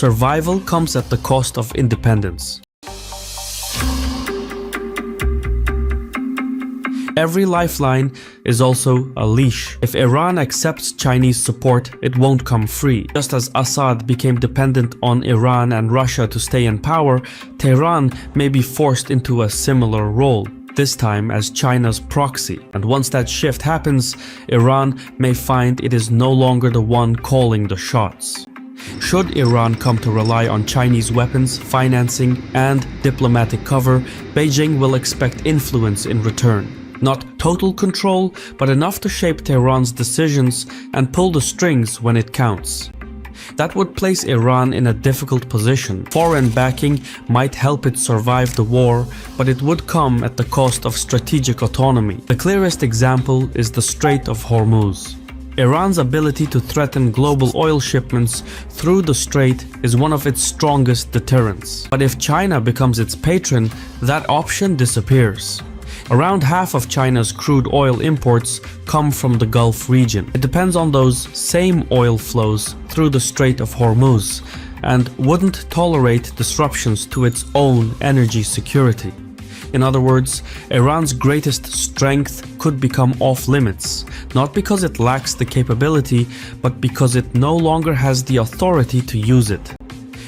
Survival comes at the cost of independence. Every lifeline is also a leash. If Iran accepts Chinese support, it won't come free. Just as Assad became dependent on Iran and Russia to stay in power, Tehran may be forced into a similar role, this time as China's proxy. And once that shift happens, Iran may find it is no longer the one calling the shots. Should Iran come to rely on Chinese weapons, financing, and diplomatic cover, Beijing will expect influence in return. Not total control, but enough to shape Tehran's decisions and pull the strings when it counts. That would place Iran in a difficult position. Foreign backing might help it survive the war, but it would come at the cost of strategic autonomy. The clearest example is the Strait of Hormuz. Iran's ability to threaten global oil shipments through the strait is one of its strongest deterrents. But if China becomes its patron, that option disappears. Around half of China's crude oil imports come from the Gulf region. It depends on those same oil flows through the Strait of Hormuz and wouldn't tolerate disruptions to its own energy security. In other words, Iran's greatest strength could become off-limits, not because it lacks the capability, but because it no longer has the authority to use it.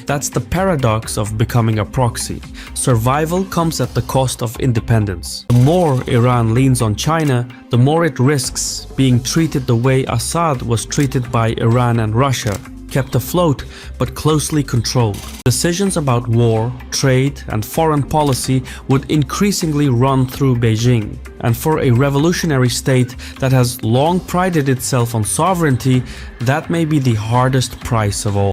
That's the paradox of becoming a proxy. Survival comes at the cost of independence. The more Iran leans on China, the more it risks being treated the way Assad was treated by Iran and Russia, kept afloat but closely controlled. Decisions about war, trade, and foreign policy would increasingly run through Beijing. And for a revolutionary state that has long prided itself on sovereignty, that may be the hardest price of all.